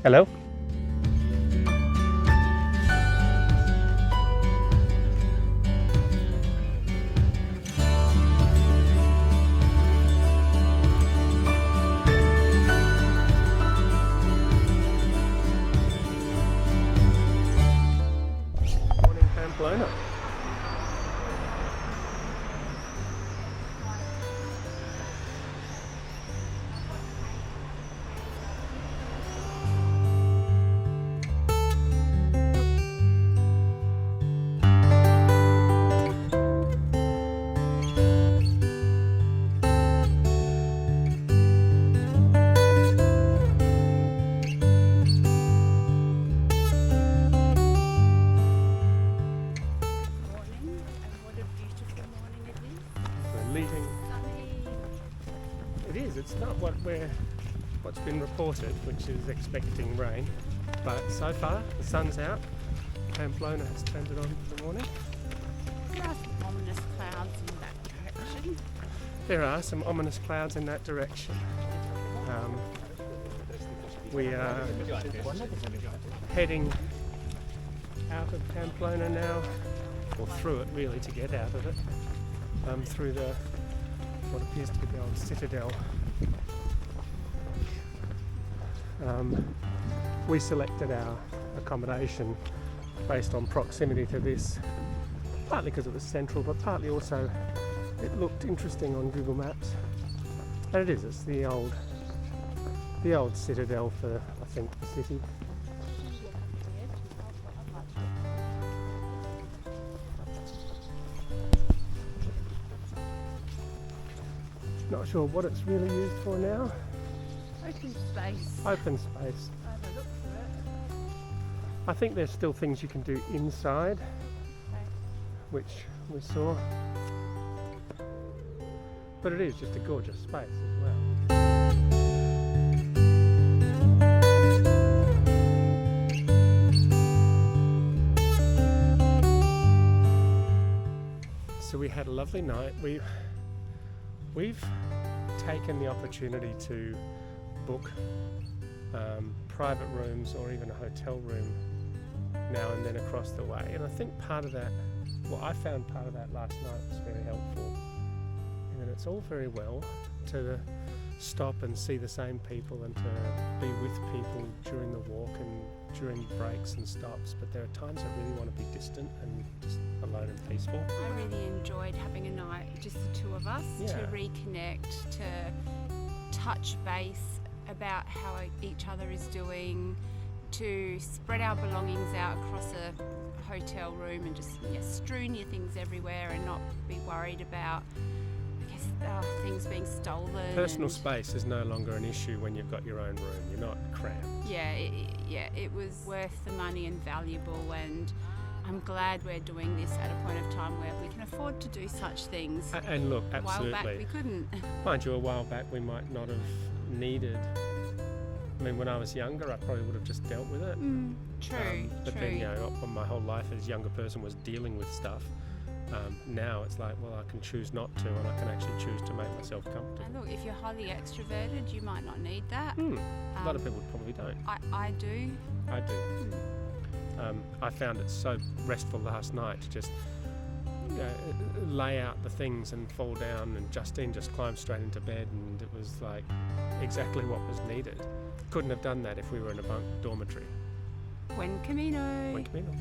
Hello? Morning Pamplona. It is, it's not what's been reported, which is expecting rain, but so far the sun's out. Pamplona has turned it on for the morning. There are some ominous clouds in that direction. There are some ominous clouds in that direction. We are heading out of Pamplona now, or through it really to get out of it, through what appears to be the old citadel. We selected our accommodation based on proximity to this, partly because it was central, but partly also it looked interesting on Google Maps. And it is, it's the old citadel for, I think, the city. Not sure what it's really used for now. Open space. Open space. I had a look for it. I think there's still things you can do inside, which we saw. But it is just a gorgeous space as well. So we had a lovely night. We've taken the opportunity to book private rooms or even a hotel room now and then across the way, and I think part of that, I found part of that last night was very helpful, in that it's all very well to stop and see the same people and to be with people during the walk and during breaks and stops, but there are times I really want to be distant and just alone and peaceful. I really enjoyed having a night, just the two of us, to reconnect, to touch base about how each other is doing, to spread our belongings out across a hotel room and just strewn your things everywhere and not be worried about things being stolen. Personal space is no longer an issue when you've got your own room. You're not cramped. It was worth the money and valuable, and I'm glad we're doing this at a point of time where we can afford to do such things. And look, absolutely. A while back we couldn't. Mind you, a while back we might not have needed. I mean, when I was younger, I probably would have just dealt with it. True. But then, my whole life as a younger person was dealing with stuff. Now it's like, well, I can choose not to, and I can actually choose to make myself comfortable. And look, if you're highly extroverted, you might not need that. A lot of people probably don't. I do. I do. I found it so restful last night to just lay out the things and fall down, and Justine just climbed straight into bed, and it was like exactly what was needed. Couldn't have done that if we were in a bunk dormitory. Buen Camino. Buen Camino.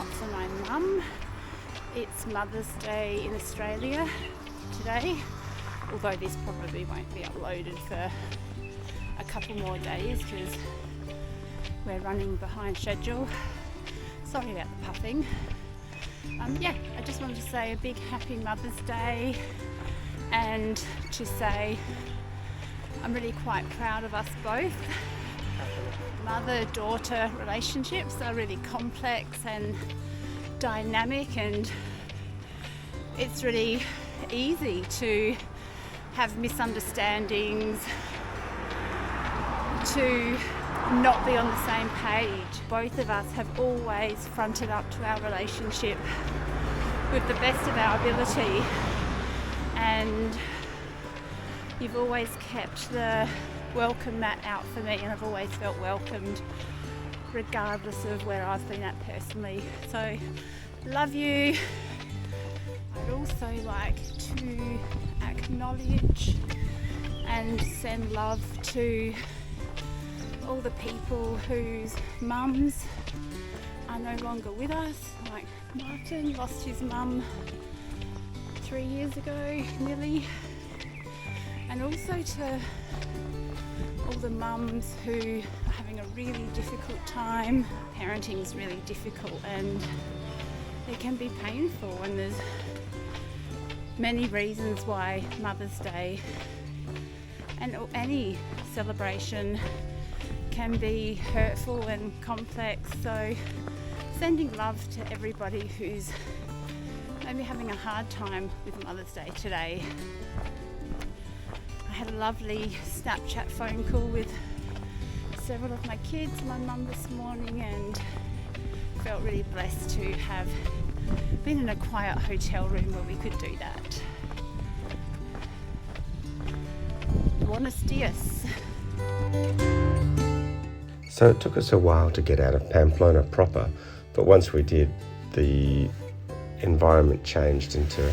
out for my mum. It's Mother's Day in Australia today, although this probably won't be uploaded for a couple more days because we're running behind schedule. Sorry about the puffing. I just wanted to say a big happy Mother's Day, and to say I'm really quite proud of us both. Mother-daughter relationships are really complex and dynamic, and it's really easy to have misunderstandings, to not be on the same page. Both of us have always fronted up to our relationship with the best of our ability, and you've always kept the welcome mat out for me, and I've always felt welcomed regardless of where I've been at personally. So love you. I'd also like to acknowledge and send love to all the people whose mums are no longer with us, like Martin lost his mum 3 years ago nearly, and also to all the mums who are having a really difficult time. Parenting is really difficult and it can be painful, and there's many reasons why Mother's Day and any celebration can be hurtful and complex. So sending love to everybody who's maybe having a hard time with Mother's Day today. I had a lovely Snapchat phone call with several of my kids and my mum this morning, and felt really blessed to have been in a quiet hotel room where we could do that. Buenos dias. So it took us a while to get out of Pamplona proper, but once we did, the environment changed into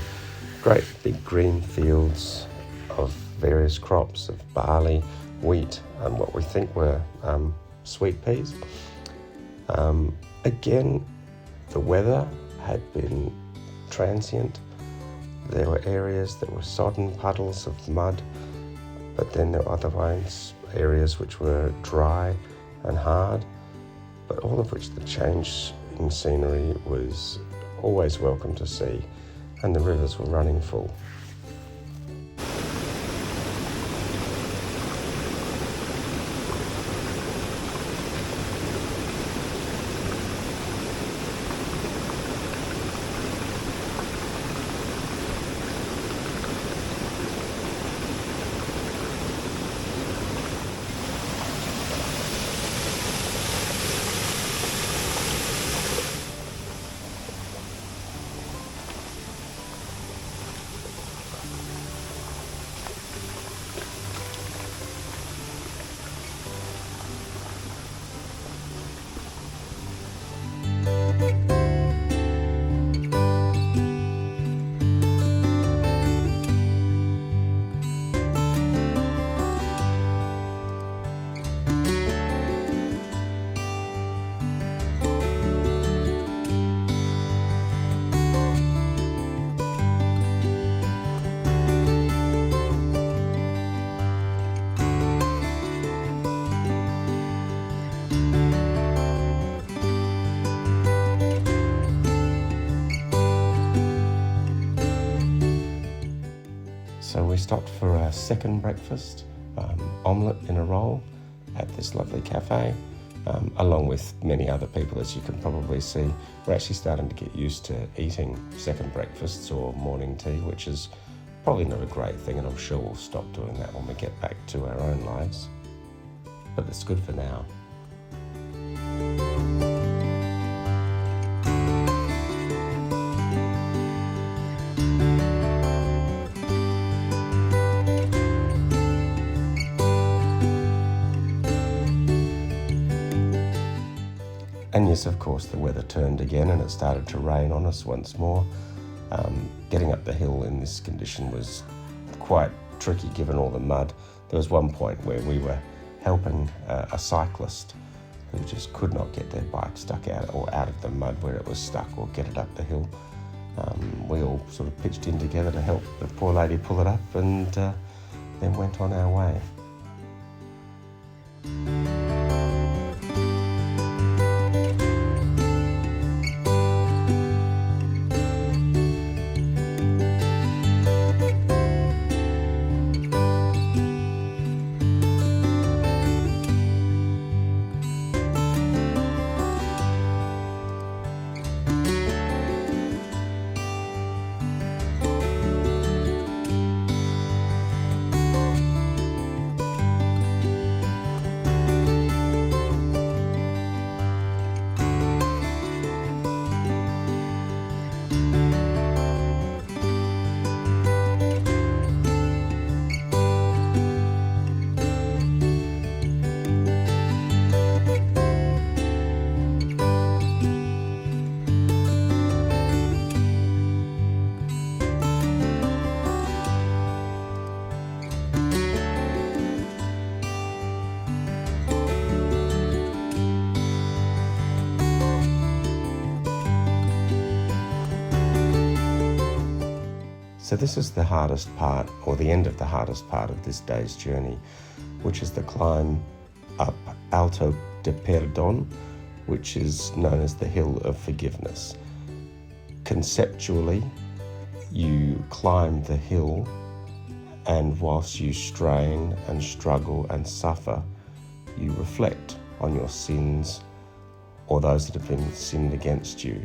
great big green fields of various crops of barley, wheat, and what we think were sweet peas. Again, the weather had been transient. There were areas that were sodden puddles of mud, but then there were otherwise areas which were dry and hard, but all of which the change in scenery was always welcome to see, and the rivers were running full. So we stopped for our second breakfast, omelette in a roll at this lovely cafe, along with many other people. As you can probably see, we're actually starting to get used to eating second breakfasts or morning tea, which is probably not a great thing, and I'm sure we'll stop doing that when we get back to our own lives. But it's good for now. And yes, of course, the weather turned again and it started to rain on us once more. Getting up the hill in this condition was quite tricky given all the mud. There was one point where we were helping a cyclist who just could not get their bike stuck out of the mud where it was stuck or get it up the hill. We all sort of pitched in together to help the poor lady pull it up, and then went on our way. So this is the hardest part, or the end of the hardest part of this day's journey, which is the climb up Alto de Perdón, which is known as the Hill of Forgiveness. Conceptually, you climb the hill, and whilst you strain and struggle and suffer, you reflect on your sins or those that have been sinned against you,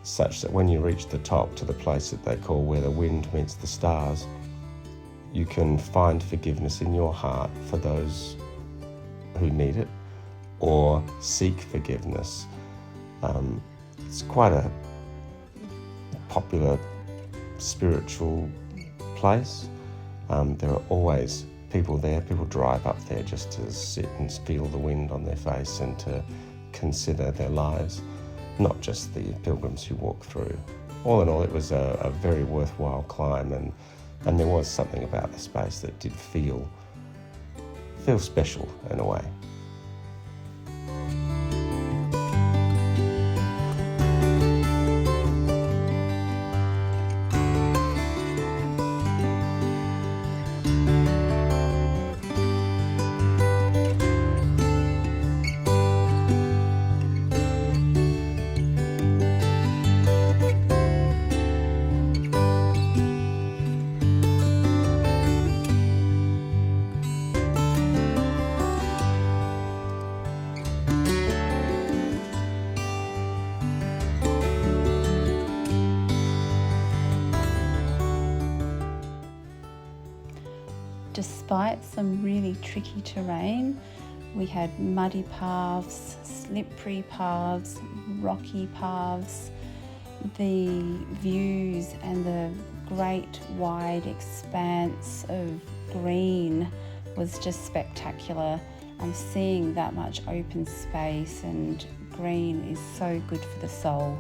such that when you reach the top, to the place that they call where the wind meets the stars, you can find forgiveness in your heart for those who need it, or seek forgiveness. It's quite a popular spiritual place. There are always people there. People drive up there just to sit and feel the wind on their face and to consider their lives, not just the pilgrims who walk through. All in all, it was a very worthwhile climb, and there was something about the space that did feel special in a way. Despite some really tricky terrain, we had muddy paths, slippery paths, rocky paths. The views and the great wide expanse of green was just spectacular. Seeing that much open space and green is so good for the soul.